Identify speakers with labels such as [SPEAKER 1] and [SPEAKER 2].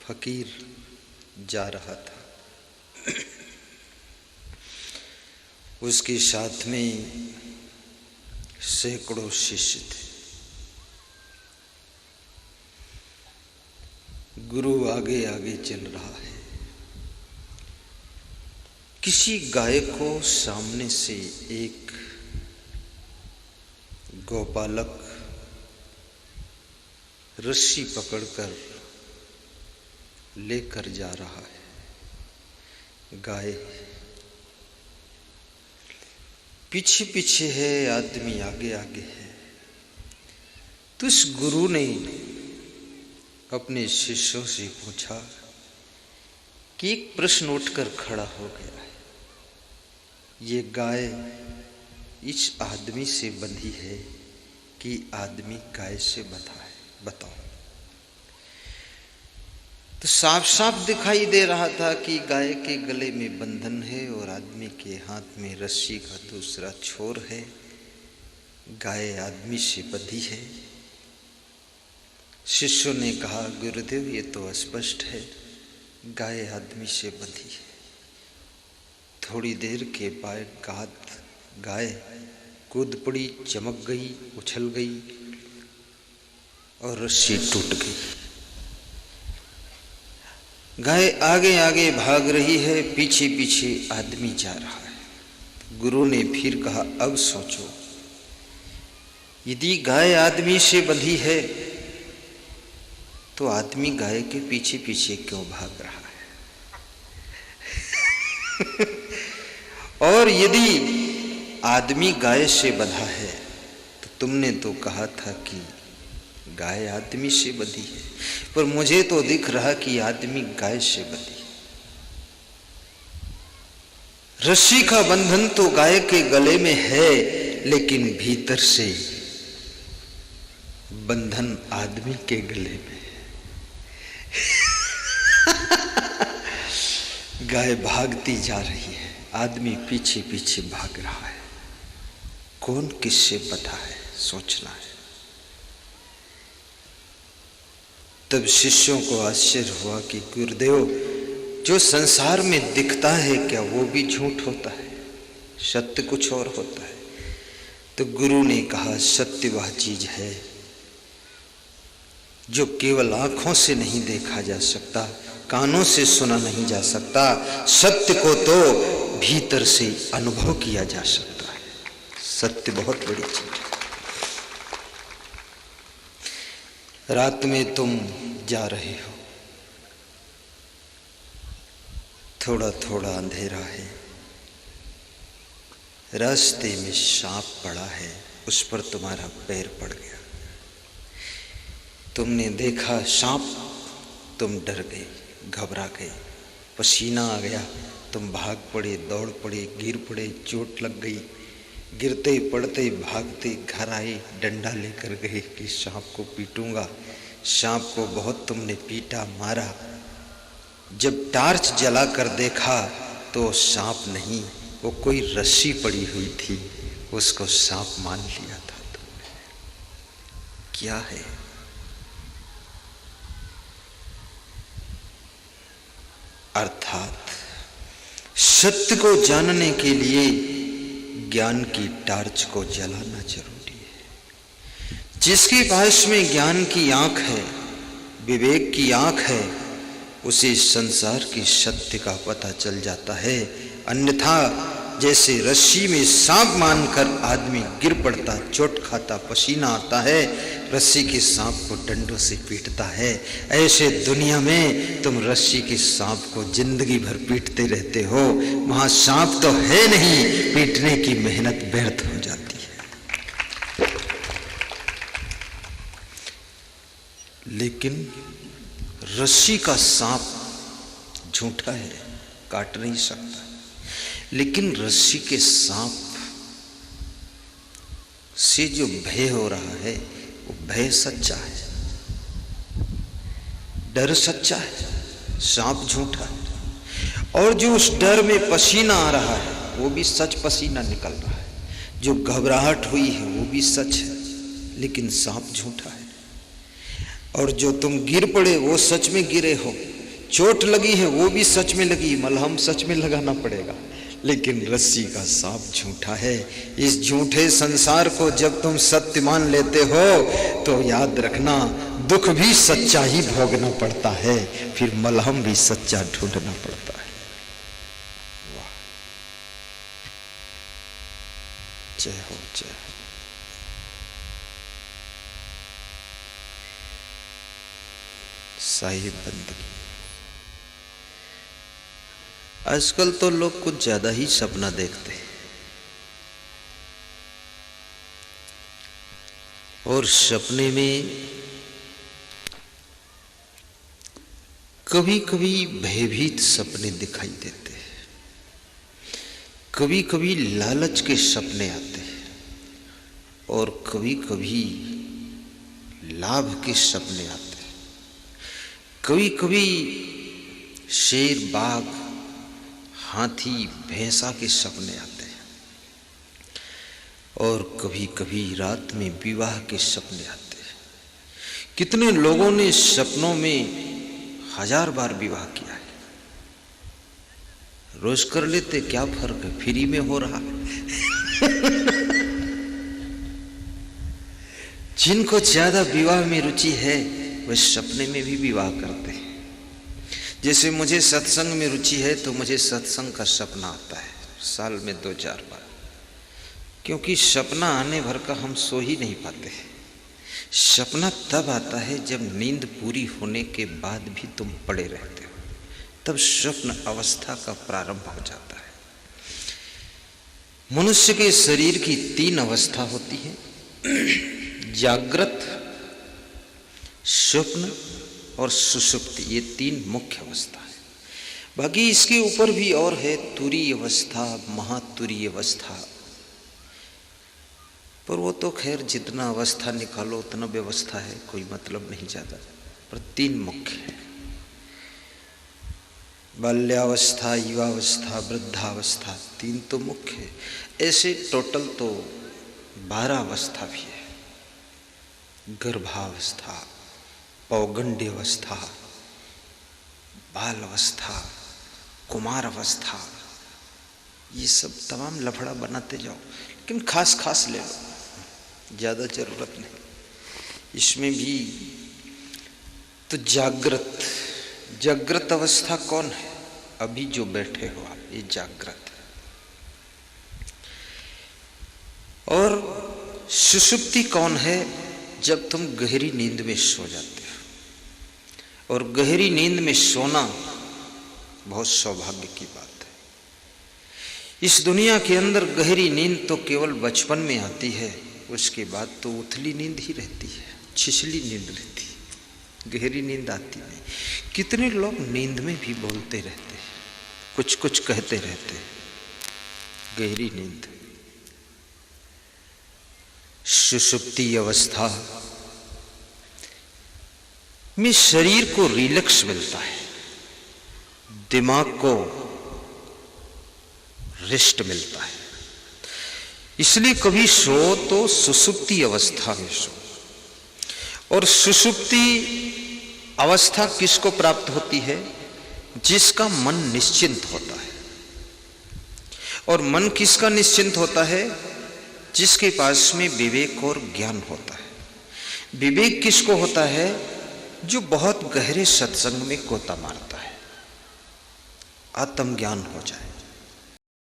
[SPEAKER 1] फकीर जा रहा था। उसके साथ में सैकड़ों शिष्य थे। गुरु आगे आगे चल रहा है। किसी गाय को सामने से एक गौपालक रस्सी पकड़कर लेकर जा रहा है। गाय पीछे पीछे है, आदमी आगे आगे है। तो इस गुरु ने अपने शिष्यों से पूछा कि एक प्रश्न उठकर खड़ा हो गया है, ये गाय इस आदमी से बंधी है कि आदमी गाय से बंधा है, बताओ। तो साफ साफ दिखाई दे रहा था कि गाय के गले में बंधन है और आदमी के हाथ में रस्सी का दूसरा छोर है। गाय आदमी से बंधी है। शिष्यों ने कहा, गुरुदेव ये तो स्पष्ट है, गाय आदमी से बंधी है। थोड़ी देर के बाद गाय कूद पड़ी, चमक गई, उछल गई और रस्सी टूट गई। गाय आगे आगे भाग रही है, पीछे पीछे आदमी जा रहा है। गुरु ने फिर कहा, अब सोचो, यदि गाय आदमी से बंधी है तो आदमी गाय के पीछे पीछे क्यों भाग रहा है? और यदि आदमी गाय से बंधा है तो तुमने तो कहा था कि गाय आदमी से बंधी है, पर मुझे तो दिख रहा कि आदमी गाय से बंधी है। रस्सी का बंधन तो गाय के गले में है, लेकिन भीतर से बंधन आदमी के गले में है। गाय भागती जा रही है, आदमी पीछे पीछे भाग रहा है। कौन किससे बंधा है, सोचना है। तब शिष्यों को आश्चर्य हुआ कि गुरुदेव, जो संसार में दिखता है क्या वो भी झूठ होता है? सत्य कुछ और होता है। तो गुरु ने कहा, सत्य वह चीज है जो केवल आंखों से नहीं देखा जा सकता, कानों से सुना नहीं जा सकता। सत्य को तो भीतर से अनुभव किया जा सकता है। सत्य बहुत बड़ी चीज है। रात में तुम जा रहे हो, थोड़ा थोड़ा अंधेरा है, रास्ते में सांप पड़ा है, उस पर तुम्हारा पैर पड़ गया। तुमने देखा सांप, तुम डर गए, घबरा गए, पसीना आ गया, तुम भाग पड़े, दौड़ पड़े, गिर पड़े, चोट लग गई। गिरते पड़ते भागते घर आए, डंडा लेकर गए कि सांप को पीटूंगा। सांप को बहुत तुमने पीटा, मारा। जब टार्च जलाकर देखा तो सांप नहीं, वो कोई रस्सी पड़ी हुई थी, उसको सांप मान लिया था तुमने। क्या है? अर्थात सत्य को जानने के लिए ज्ञान की टार्च को जलाना जरूरी है। जिसके पास में ज्ञान की आंख है, विवेक की आंख है, उसे संसार की सत्य का पता चल जाता है। अन्यथा जैसे रस्सी में सांप मानकर आदमी गिर पड़ता, चोट खाता, पसीना आता है, रस्सी के सांप को डंडों से पीटता है, ऐसे दुनिया में तुम रस्सी के सांप को जिंदगी भर पीटते रहते हो। वहां सांप तो है नहीं, पीटने की मेहनत व्यर्थ हो जाती है। लेकिन रस्सी का सांप झूठा है, काट नहीं सकता। लेकिन रस्सी के सांप से जो भय हो रहा है, वो भय सच्चा है, डर सच्चा है, सांप झूठा है। और जो उस डर में पसीना आ रहा है, वो भी सच पसीना निकल रहा है। जो घबराहट हुई है, वो भी सच है, लेकिन सांप झूठा है। और जो तुम गिर पड़े, वो सच में गिरे हो, चोट लगी है वो भी सच में लगी, मलहम सच में लगाना पड़ेगा, लेकिन रस्सी का सांप झूठा है। इस झूठे संसार को जब तुम सत्य मान लेते हो तो याद रखना दुख भी सच्चा ही भोगना पड़ता है, फिर मलहम भी सच्चा ढूंढना पड़ता है। वाह, जय हो जय हो। साहिब बंदगी। आजकल तो लोग कुछ ज्यादा ही सपना देखते हैं, और सपने में कभी कभी भयभीत सपने दिखाई देते हैं, कभी कभी लालच के सपने आते हैं, और कभी कभी लाभ के सपने आते हैं, कभी कभी शेर, बाघ, हाथी, भैंसा के सपने आते हैं, और कभी कभी रात में विवाह के सपने आते हैं। कितने लोगों ने सपनों में 1000 बार विवाह किया है। रोज कर लेते, क्या फर्क है, फ्री में हो रहा है। जिनको ज्यादा विवाह में रुचि है वे सपने में भी विवाह करते हैं। जैसे मुझे सत्संग में रुचि है तो मुझे सत्संग का सपना आता है साल में 2-4 बार, क्योंकि सपना आने भर का हम सो ही नहीं पाते। सपना तब आता है जब नींद पूरी होने के बाद भी तुम पड़े रहते हो, तब स्वप्न अवस्था का प्रारंभ हो जाता है। मनुष्य के शरीर की 3 अवस्था होती है, जागृत, स्वप्न और सुषुप्ति। ये 3 मुख्य अवस्था है। बाकी इसके ऊपर भी और है, तुरीय अवस्था, महातुरीय अवस्था, पर वो तो खैर जितना अवस्था निकालो उतना व्यवस्था है, कोई मतलब नहीं ज्यादा, पर 3 मुख्य है। बाल्यावस्था, युवावस्था, वृद्धावस्था, 3 तो मुख्य है। ऐसे टोटल तो 12 अवस्था भी है। गर्भावस्था, पौगंड अवस्था, बाल अवस्था, कुमार अवस्था, ये सब तमाम लफड़ा बनाते जाओ, लेकिन खास खास ले लो, ज़्यादा जरूरत नहीं। इसमें भी तो जागृत अवस्था कौन है? अभी जो बैठे हो आप, ये जागृत है। और सुषुप्ति कौन है? जब तुम गहरी नींद में सो जाते हो, और गहरी नींद में सोना बहुत सौभाग्य की बात है। इस दुनिया के अंदर गहरी नींद तो केवल बचपन में आती है, उसके बाद तो उथली नींद ही रहती है, छिछली नींद रहती है, गहरी नींद आती नहीं। कितने लोग नींद में भी बोलते रहते हैं, कुछ कुछ कहते रहते हैं, गहरी नींद। सुषुप्ति अवस्था में शरीर को रिलैक्स मिलता है, दिमाग को रेस्ट मिलता है, इसलिए कभी सो तो सुषुप्ति अवस्था में सो। और सुषुप्ति अवस्था किसको प्राप्त होती है? जिसका मन निश्चिंत होता है। और मन किसका निश्चिंत होता है? जिसके पास में विवेक और ज्ञान होता है। विवेक किसको होता है? जो बहुत गहरे सत्संग में गोता मारता है, आत्मज्ञान हो जाए।